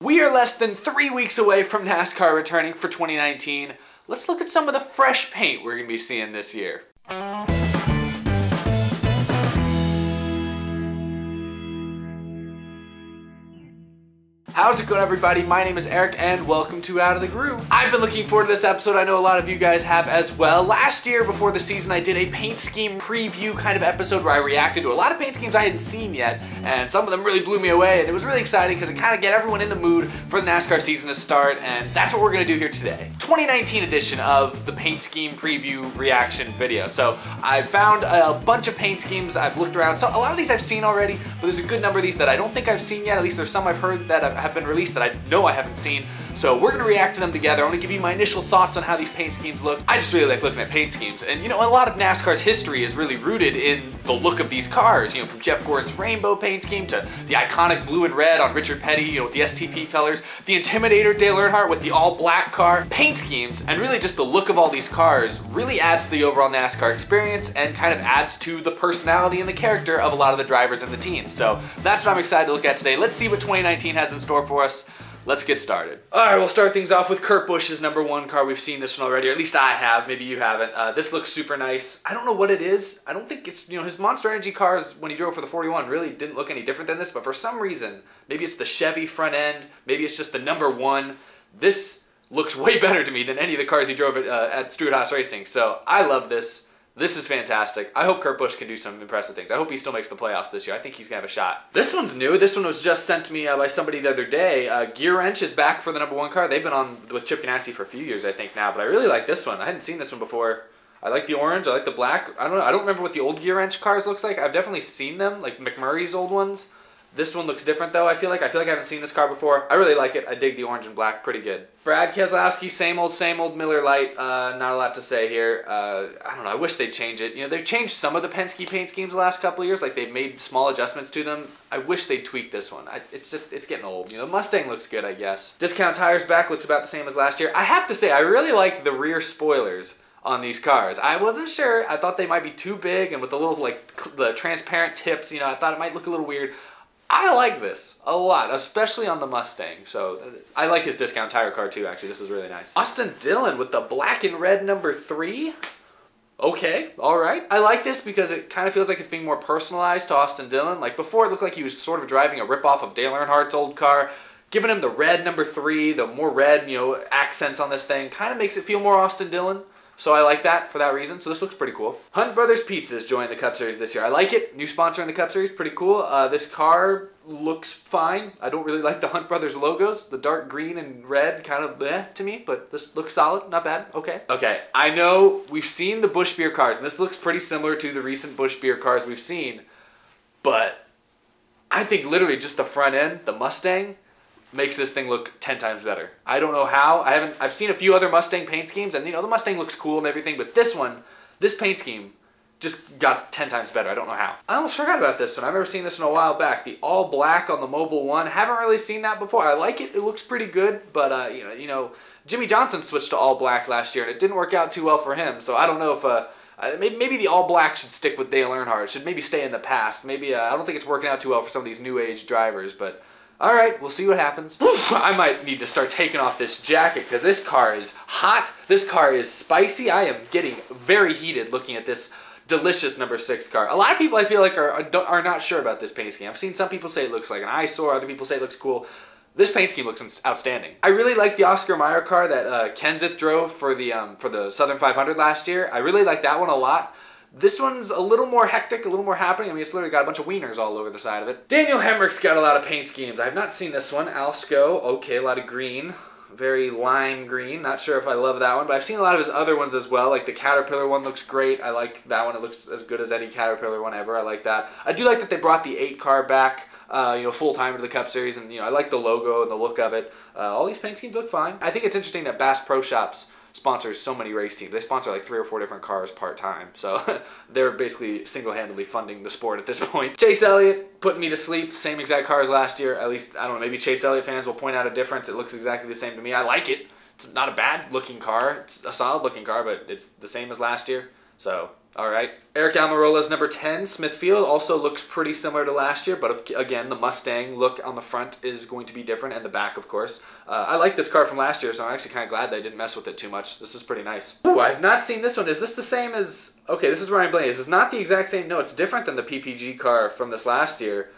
We are less than 3 weeks away from NASCAR returning for 2019. Let's look at some of the fresh paint we're going to be seeing this year. How's it going, everybody? My name is Eric and welcome to Out of the Groove. I've been looking forward to this episode. I know a lot of you guys have as well. Last year before the season I did a paint scheme preview kind of episode where I reacted to a lot of paint schemes I hadn't seen yet, and some of them really blew me away, and it was really exciting because it kind of get everyone in the mood for the NASCAR season to start, and that's what we're going to do here today. 2019 edition of the paint scheme preview reaction video. So I found a bunch of paint schemes. I've looked around. So a lot of these I've seen already, but there's a good number of these that I don't think I've seen yet. At least there's some I've heard that have been released that I know I haven't seen. So we're gonna react to them together. I'm gonna give you my initial thoughts on how these paint schemes look. I just really like looking at paint schemes. And you know, a lot of NASCAR's history is really rooted in the look of these cars. You know, from Jeff Gordon's rainbow paint scheme to the iconic blue and red on Richard Petty, you know, with the STP colors, the Intimidator Dale Earnhardt with the all black car. Paint schemes, and really just the look of all these cars really adds to the overall NASCAR experience and kind of adds to the personality and the character of a lot of the drivers and the teams. So that's what I'm excited to look at today. Let's see what 2019 has in store for us. Let's get started. All right, we'll start things off with Kurt Busch's #1 car. We've seen this one already, or at least I have. Maybe you haven't. This looks super nice. I don't know what it is. I don't think it's, you know, his Monster Energy cars when he drove for the 41 really didn't look any different than this, but for some reason, maybe it's the Chevy front end, maybe it's just the #1. This looks way better to me than any of the cars he drove at Stewart-Haas Racing. So I love this. This is fantastic. I hope Kurt Busch can do some impressive things. I hope he still makes the playoffs this year. I think he's gonna have a shot. This one's new. This one was just sent to me by somebody the other day. Gear Wrench is back for the #1 car. They've been on with Chip Ganassi for a few years, I think, now, but I really like this one. I hadn't seen this one before. I like the orange. I like the black. I don't know. I don't remember what the old Gear Wrench cars looks like. I've definitely seen them, like McMurray's old ones. This one looks different though, I feel like. I haven't seen this car before. I really like it. I dig the orange and black, pretty good. Brad Keselowski, same old Miller Lite. Not a lot to say here. I don't know, I wish they'd change it. You know, they've changed some of the Penske paint schemes the last couple of years, like they've made small adjustments to them. I wish they'd tweak this one. It's getting old. You know, Mustang looks good, I guess. Discount Tires back looks about the same as last year. I have to say, I really like the rear spoilers on these cars. I wasn't sure. I thought they might be too big, and with the little, like, the transparent tips, you know, I thought it might look a little weird. I like this a lot, especially on the Mustang. So I like his discount tire car too, actually. This is really nice. Austin Dillon with the black and red #3. Okay, all right. I like this because it kind of feels like it's being more personalized to Austin Dillon. Like before, it looked like he was sort of driving a ripoff of Dale Earnhardt's old car. Giving him the red #3, the more red, you know, accents on this thing kind of makes it feel more Austin Dillon. So I like that for that reason. So this looks pretty cool. Hunt Brothers Pizzas joined the Cup Series this year. I like it. New sponsor in the Cup Series. Pretty cool. This car looks fine. I don't really like the Hunt Brothers logos. The dark green and red kind of bleh to me, but this looks solid. Not bad. Okay. Okay. I know we've seen the Busch Beer cars, and this looks pretty similar to the recent Busch Beer cars we've seen, but I think literally just the front end, the Mustang, makes this thing look 10 times better. I don't know how. I've seen a few other Mustang paint schemes, and you know, the Mustang looks cool and everything, but this one, this paint scheme just got 10 times better. I don't know how. I almost forgot about this one. I've never seen this one a while back. The all black on the Mobil 1. Haven't really seen that before. I like it. It looks pretty good, but you know, Jimmy Johnson switched to all black last year, and it didn't work out too well for him. So I don't know if maybe the all black should stick with Dale Earnhardt. It should maybe stay in the past. Maybe I don't think it's working out too well for some of these new age drivers, but all right, we'll see what happens. I might need to start taking off this jacket because this car is hot. This car is spicy. I am getting very heated looking at this delicious #6 car. A lot of people I feel like are not sure about this paint scheme. I've seen some people say it looks like an eyesore. Other people say it looks cool. This paint scheme looks outstanding. I really like the Oscar Mayer car that Kenseth drove for the Southern 500 last year. I really like that one a lot. This one's a little more hectic, a little more happening. I mean, it's literally got a bunch of wieners all over the side of it. Daniel Hemrick's got a lot of paint schemes. I have not seen this one. Alsco, okay, a lot of green. Very lime green. Not sure if I love that one, but I've seen a lot of his other ones as well. Like the Caterpillar one looks great. I like that one. It looks as good as any Caterpillar one ever. I like that. I do like that they brought the 8 car back, you know, full time to the Cup Series, and you know, I like the logo and the look of it. All these paint schemes look fine. I think it's interesting that Bass Pro Shops sponsors so many race teams. They sponsor like 3 or 4 different cars part-time. So they're basically single-handedly funding the sport at this point. Chase Elliott putting me to sleep. Same exact car as last year. At least, I don't know, maybe Chase Elliott fans will point out a difference. It looks exactly the same to me. I like it. It's not a bad looking car. It's a solid looking car, but it's the same as last year. So All right. Eric Almirola's number 10, Smithfield, also looks pretty similar to last year, but again, the Mustang look on the front is going to be different, and the back, of course. I like this car from last year, so I'm actually kind of glad they didn't mess with it too much. This is pretty nice. Ooh, I have not seen this one. Is this the same as... Okay, this is Ryan Blaney. This is not the exact same. No, it's different than the PPG car from this last year,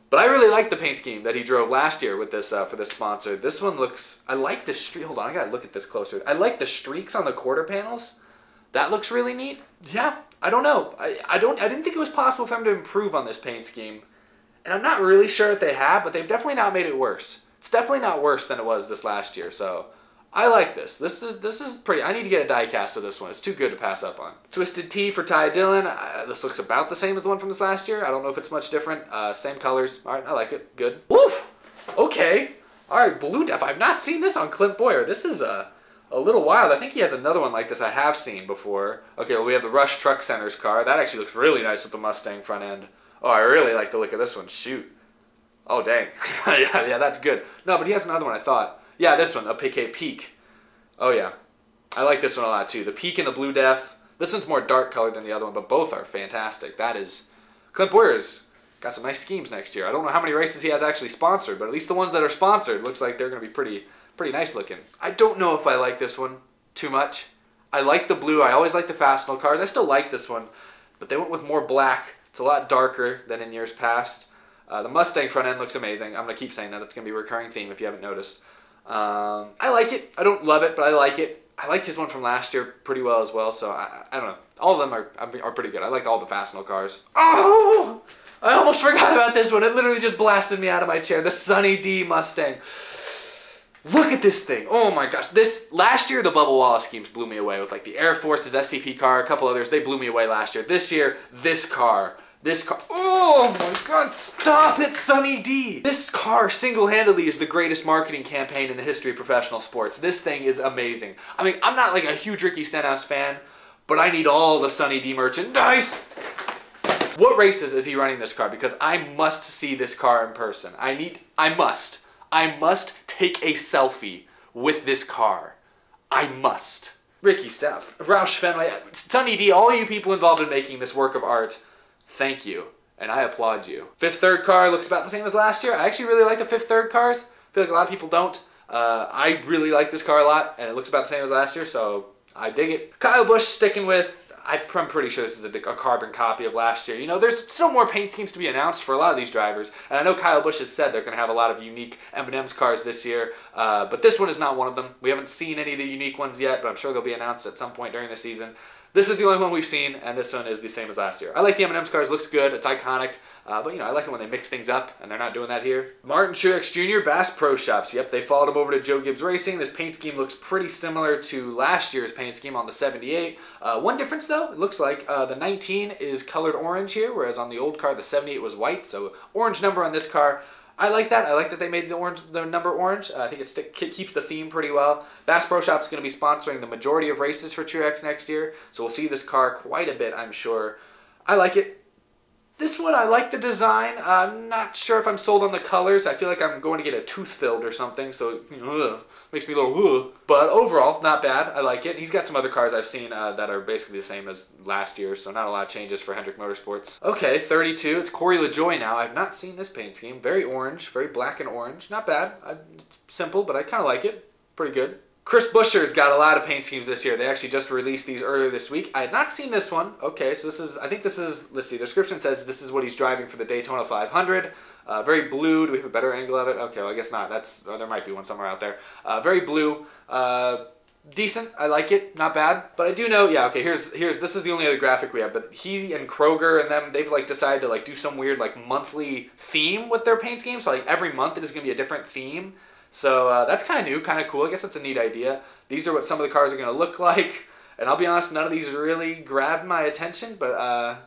but I really like the paint scheme that he drove last year with this for this sponsor. This one looks... I like the streak... Hold on, I gotta look at this closer. I like the streaks on the quarter panels. That looks really neat. Yeah, I don't know. I didn't think it was possible for them to improve on this paint scheme. And I'm not really sure if they have, but they've definitely not made it worse. It's definitely not worse than it was this last year, so I like this. This is pretty... I need to get a die cast of this one. It's too good to pass up on. Twisted Tea for Ty Dillon. This looks about the same as the one from this last year. I don't know if it's much different. Same colors. All right, I like it. Good. Woo! Okay. All right, Blue Def. I've not seen this on Clint Boyer. This is a little wild. I think he has another one like this I have seen before. Okay, well, we have the Rush Truck Center's car. That actually looks really nice with the Mustang front end. Oh, I really like the look of this one. Shoot. Oh, dang. yeah, that's good. No, but he has another one, I thought. Yeah, this one, a PK Peak. Oh, yeah. I like this one a lot, too. The Peak and the Blue Def. This one's more dark colored than the other one, but both are fantastic. That is... Clint Boyer's got some nice schemes next year. I don't know how many races he has actually sponsored, but at least the ones that are sponsored looks like they're going to be pretty nice looking. I don't know if I like this one too much. I like the blue. I always like the Fastenal cars. I still like this one, but they went with more black. It's a lot darker than in years past. The Mustang front end looks amazing. I'm going to keep saying that. It's going to be a recurring theme if you haven't noticed. I like it. I don't love it, but I like it. I liked his one from last year pretty well as well, so I don't know. All of them are pretty good. I liked all the Fastenal cars. Oh! I almost forgot about this one. It literally just blasted me out of my chair. The Sunny D Mustang. Look at this thing. Oh my gosh. Last year, the Bubba Wallace schemes blew me away with like the Air Force's SCP car, a couple others. They blew me away last year. This year, this car. Oh my God, stop it, Sunny D. This car single-handedly is the greatest marketing campaign in the history of professional sports. This thing is amazing. I mean, I'm not like a huge Ricky Stenhouse fan, but I need all the Sunny D merchandise. What races is he running this car? Because I must see this car in person. I must take a selfie with this car. I must. Ricky Steph, Roush Fenway, Sunny D, all you people involved in making this work of art, thank you, and I applaud you. Fifth Third car looks about the same as last year. I actually really like the Fifth Third cars. I feel like a lot of people don't. I really like this car a lot, and it looks about the same as last year, so I dig it. Kyle Busch sticking with... I'm pretty sure this is a carbon copy of last year. You know, there's still more paint schemes to be announced for a lot of these drivers. And I know Kyle Busch has said they're going to have a lot of unique M&M's cars this year. But this one is not one of them. We haven't seen any of the unique ones yet, but I'm sure they'll be announced at some point during the season. This is the only one we've seen, and this one is the same as last year. I like the M&M's cars. Looks good. It's iconic. But, you know, I like it when they mix things up, and they're not doing that here. Martin Truex Jr., Bass Pro Shops. Yep, they followed him over to Joe Gibbs Racing. This paint scheme looks pretty similar to last year's paint scheme on the 78. One difference, though, it looks like the 19 is colored orange here, whereas on the old car, the 78 was white. So orange number on this car. I like that. I like that they made the number orange. I think it keeps the theme pretty well. Bass Pro Shop's going to be sponsoring the majority of races for Truex next year, so we'll see this car quite a bit, I'm sure. I like it. This one, I like the design. I'm not sure if I'm sold on the colors. I feel like I'm going to get a tooth filled or something, so makes me a little ugh. But overall, not bad. I like it. He's got some other cars I've seen that are basically the same as last year, so not a lot of changes for Hendrick Motorsports. Okay, 32. It's Corey LaJoie now. I've not seen this paint scheme. Very orange, very black and orange. Not bad. It's simple, but I kind of like it. Pretty good. Chris Buescher's got a lot of paint schemes this year. They actually just released these earlier this week. I had not seen this one. Okay, so I think this is, let's see, the description says this is what he's driving for the Daytona 500. Very blue. Do we have a better angle of it? Okay, well, I guess not. There might be one somewhere out there. Very blue. Decent. I like it. Not bad. But I do know, yeah, okay, this is the only other graphic we have, but he and Kroger and them, they've like decided to like do some weird like monthly theme with their paint scheme. So like every month it is going to be a different theme. So that's kind of new, kind of cool. I guess that's a neat idea. These are what some of the cars are going to look like. And I'll be honest, none of these really grabbed my attention. But I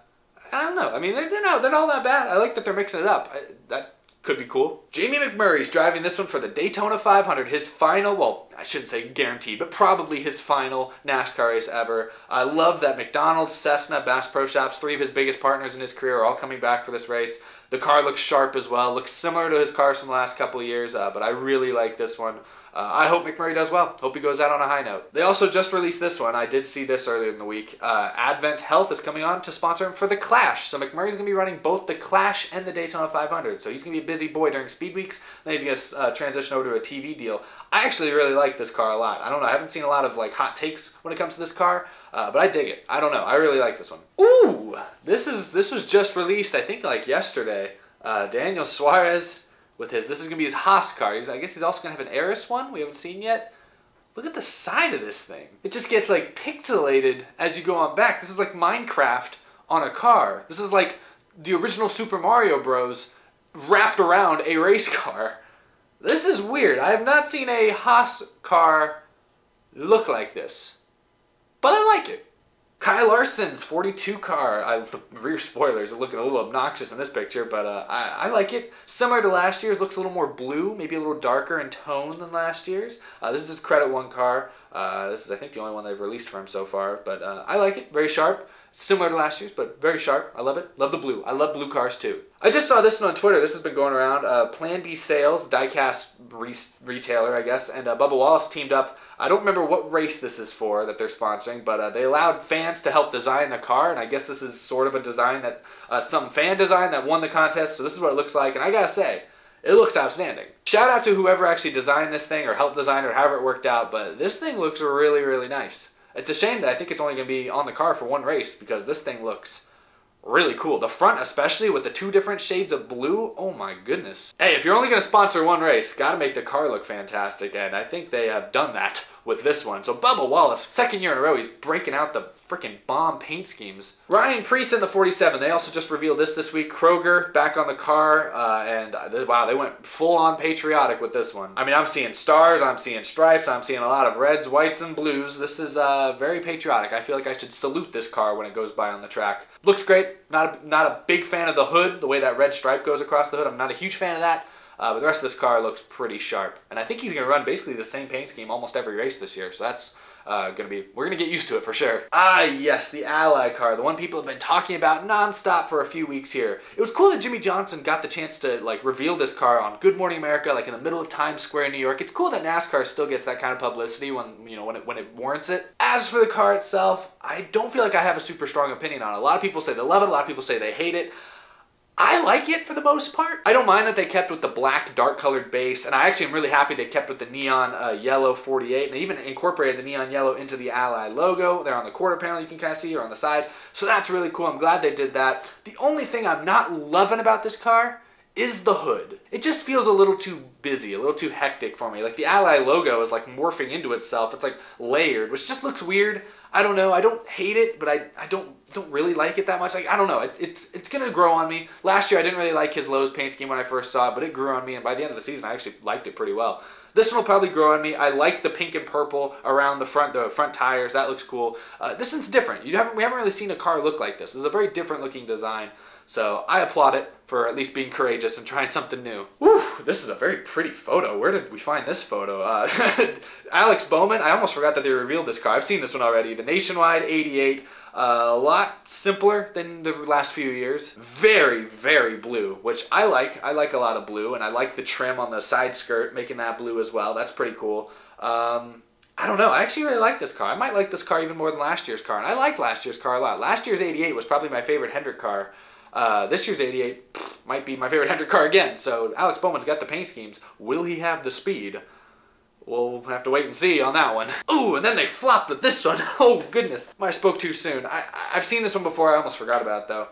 don't know. I mean, they're not all that bad. I like that they're mixing it up. That could be cool. Jamie McMurray's driving this one for the Daytona 500. His final, well, I shouldn't say guaranteed, but probably his final NASCAR race ever. I love that McDonald's, Cessna, Bass Pro Shops, 3 of his biggest partners in his career, are all coming back for this race. The car looks sharp as well, looks similar to his cars from the last couple of years, but I really like this one. I hope McMurray does well. Hope he goes out on a high note. They also just released this one. I did see this earlier in the week. Advent Health is coming on to sponsor him for the Clash. So McMurray's going to be running both the Clash and the Daytona 500. So he's going to be a busy boy during speed weeks. Then he's going to transition over to a TV deal. I actually really like this car a lot. I don't know. I haven't seen a lot of like hot takes when it comes to this car, but I dig it. I don't know. I really like this one. Ooh, this was just released, I think, like yesterday. Daniel Suarez with his, this is going to be his Haas car. I guess he's also going to have an Eris one we haven't seen yet. Look at the side of this thing. It just gets like pixelated as you go on back. This is like Minecraft on a car. This is like the original Super Mario Bros. Wrapped around a race car. This is weird. I have not seen a Haas car look like this. But I like it. Kyle Larson's 42 car. The rear spoilers are looking a little obnoxious in this picture, but I like it. Similar to last year's, looks a little more blue, maybe a little darker in tone than last year's. This is his Credit One car. This is, I think, the only one they've released for him so far, but I like it. Very sharp. Similar to last year's, but very sharp. I love it. Love the blue. I love blue cars too. I just saw this one on Twitter. This has been going around. Plan B Sales, diecast retailer, I guess, and Bubba Wallace teamed up. I don't remember what race this is for that they're sponsoring, but they allowed fans to help design the car, and I guess this is sort of a design that some fan design that won the contest, so this is what it looks like, and I gotta say, it looks outstanding. Shout out to whoever actually designed this thing or helped design it or however it worked out, but this thing looks really, really nice. It's a shame that I think it's only going to be on the car for one race because this thing looks really cool. The front especially with the 2 different shades of blue. Oh my goodness. Hey, if you're only going to sponsor one race, got to make the car look fantastic, and I think they have done that with this one. So Bubba Wallace, 2nd year in a row, he's breaking out the freaking bomb paint schemes. Ryan Preece in the 47. They also just revealed this week. Kroger back on the car, and wow, they went full on patriotic with this one. I mean, I'm seeing stars, I'm seeing stripes, I'm seeing a lot of reds, whites, and blues. This is very patriotic. I feel like I should salute this car when it goes by on the track. Looks great. Not a big fan of the hood, the way that red stripe goes across the hood. I'm not a huge fan of that. But the rest of this car looks pretty sharp. And I think he's going to run basically the same paint scheme almost every race this year. So that's we're going to get used to it for sure. Ah, yes, the Ally car. The one people have been talking about nonstop for a few weeks here. It was cool that Jimmy Johnson got the chance to like reveal this car on Good Morning America, like in the middle of Times Square in New York. It's cool that NASCAR still gets that kind of publicity when, you know, when it warrants it. As for the car itself, I don't feel like I have a super strong opinion on it. A lot of people say they love it. A lot of people say they hate it. I like it for the most part. I don't mind that they kept with the black dark colored base, and I actually am really happy they kept with the neon yellow 48, and they even incorporated the neon yellow into the Ally logo. They're on the quarter panel, you can kind of see, or on the side. So that's really cool. I'm glad they did that. The only thing I'm not loving about this car is the hood. It just feels a little too busy, a little too hectic for me. Like the Ally logo is like morphing into itself. It's like layered, which just looks weird. I don't know. I don't hate it, but I don't really like it that much. Like, I don't know. It's going to grow on me. Last year, I didn't really like his Lowe's paint scheme when I first saw it, but it grew on me, and by the end of the season, I actually liked it pretty well. This one will probably grow on me. I like the pink and purple around the front tires. That looks cool. This one's different. We haven't really seen a car look like this. This is a very different looking design. So I applaud it for at least being courageous and trying something new. Whew, this is a very pretty photo. Where did we find this photo? Alex Bowman, I almost forgot that they revealed this car. I've seen this one already. The Nationwide 88, a lot simpler than the last few years. Very, very blue, which I like. I like a lot of blue, and I like the trim on the side skirt, making that blue as well. That's pretty cool. I don't know. I actually really like this car. I might like this car even more than last year's car, and I liked last year's car a lot. Last year's 88 was probably my favorite Hendrick car. This year's 88 might be my favorite Hendrick car again. So Alex Bowman's got the paint schemes. Will he have the speed? We'll have to wait and see on that one. Ooh, and then they flopped with this one. Oh, goodness. I spoke too soon. I've seen this one before. I almost forgot about it, though.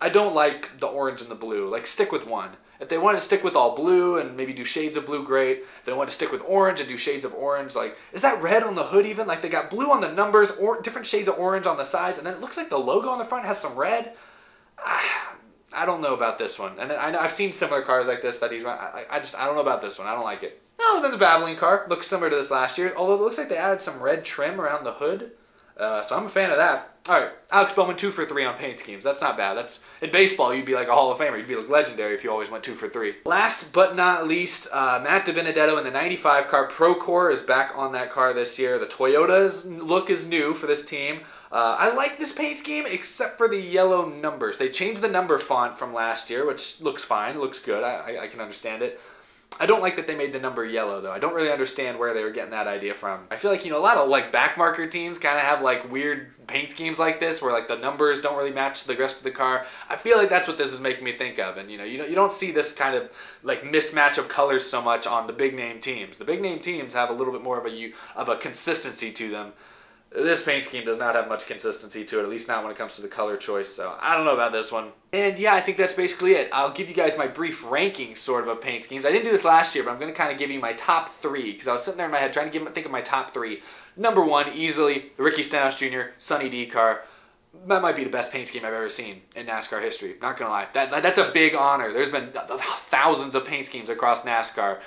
I don't like the orange and the blue. Like, stick with one. If they want to stick with all blue and maybe do shades of blue, great. If they want to stick with orange and do shades of orange, like, is that red on the hood even? Like, they got blue on the numbers, or different shades of orange on the sides, and then it looks like the logo on the front has some red. I don't know about this one. And I've seen similar cars like this that he's run. I don't know about this one. I don't like it. No, then the Valvoline car looks similar to this last year, although it looks like they added some red trim around the hood. So I'm a fan of that. All right, Alex Bowman 2 for 3 on paint schemes. That's not bad. That's in baseball, you'd be like a Hall of Famer. You'd be like legendary if you always went 2 for 3. Last but not least, Matt DiBenedetto in the 95 car. Procore is back on that car this year. The Toyota's look is new for this team. I like this paint scheme except for the yellow numbers. They changed the number font from last year, which looks fine. It looks good. I can understand it. I don't like that they made the number yellow, though. I don't really understand where they were getting that idea from. I feel like, you know, a lot of, like, backmarker teams kind of have, like, weird paint schemes like this where, like, the numbers don't really match the rest of the car. I feel like that's what this is making me think of. And, you know, you don't see this kind of, like, mismatch of colors so much on the big-name teams. The big-name teams have a little bit more of a consistency to them. This paint scheme does not have much consistency to it, at least not when it comes to the color choice, so I don't know about this one. And yeah, I think that's basically it. I'll give you guys my brief ranking, sort of paint schemes. I didn't do this last year, but I'm going to kind of give you my top 3, because I was sitting there in my head trying to think of my top 3. Number 1, easily, the Ricky Stenhouse Jr. Sunny D car. That might be the best paint scheme I've ever seen in NASCAR history. Not gonna lie, that's a big honor. There's been thousands of paint schemes across NASCAR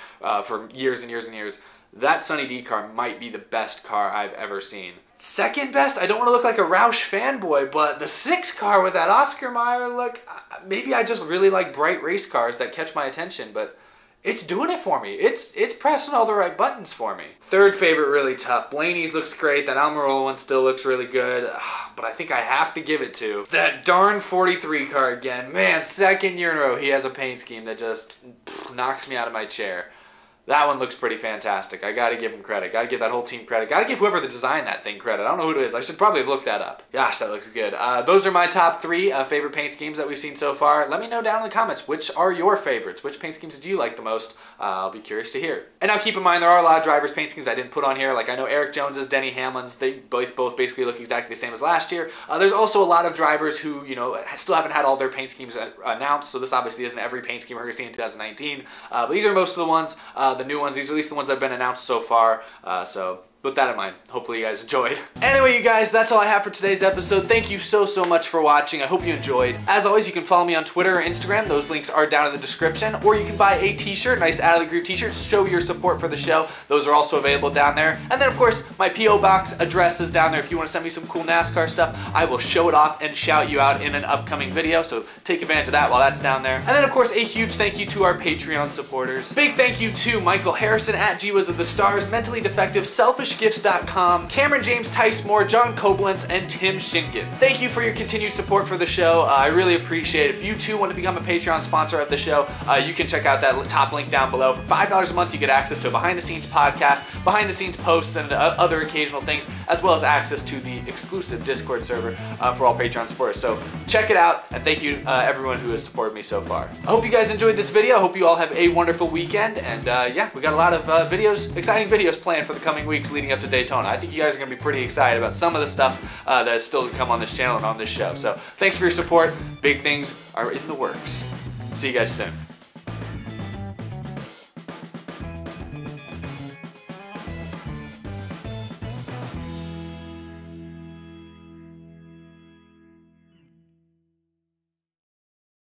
for years and years and years. That Sunny D car might be the best car I've ever seen. Second best, I don't want to look like a Roush fanboy, but the 6 car with that Oscar Mayer look, maybe I just really like bright race cars that catch my attention, but it's doing it for me. It's pressing all the right buttons for me. Third favorite, really tough. Blaney's looks great. That Almirola one still looks really good, but I think I have to give it to that darn 43 car again. Man, second year in a row, he has a paint scheme that just knocks me out of my chair. That one looks pretty fantastic. I gotta give him credit. Gotta give that whole team credit. Gotta give whoever designed that thing credit. I don't know who it is. I should probably have looked that up. Gosh, that looks good. Those are my top 3 favorite paint schemes that we've seen so far. Let me know down in the comments, which are your favorites? Which paint schemes do you like the most? I'll be curious to hear. And now keep in mind, there are a lot of drivers' paint schemes I didn't put on here. Like I know Eric Jones's, Denny Hamlin's, they both basically look exactly the same as last year. There's also a lot of drivers who, you know, still haven't had all their paint schemes announced, so this obviously isn't every paint scheme we're gonna see in 2019. But these are most of the ones, the new ones. These are at least the ones that have been announced so far, so with that in mind, hopefully you guys enjoyed. Anyway, you guys, that's all I have for today's episode. Thank you so much for watching. I hope you enjoyed. As always, you can follow me on Twitter or Instagram. Those links are down in the description. Or you can buy a t-shirt, nice Out of the Groove t-shirt, to show your support for the show. Those are also available down there. And then, of course, my P.O. Box address is down there. If you want to send me some cool NASCAR stuff, I will show it off and shout you out in an upcoming video. So take advantage of that while that's down there. And then, of course, a huge thank you to our Patreon supporters. Big thank you to Michael Harrison at G-Was of the Stars, Mentally Defective, SelfishGifts.com, Cameron James Tice Moore, John Koblenz, and Tim Shinkin. Thank you for your continued support for the show. I really appreciate it. If you too want to become a Patreon sponsor of the show, you can check out that top link down below. For $5 a month, you get access to a behind-the-scenes podcast, behind-the-scenes posts, and other occasional things, as well as access to the exclusive Discord server for all Patreon supporters. So check it out, and thank you everyone who has supported me so far. I hope you guys enjoyed this video. I hope you all have a wonderful weekend, and yeah, we got a lot of exciting videos planned for the coming weeks leading up to Daytona. I think you guys are going to be pretty excited about some of the stuff that is still to come on this channel and on this show. So thanks for your support. Big things are in the works. See you guys soon.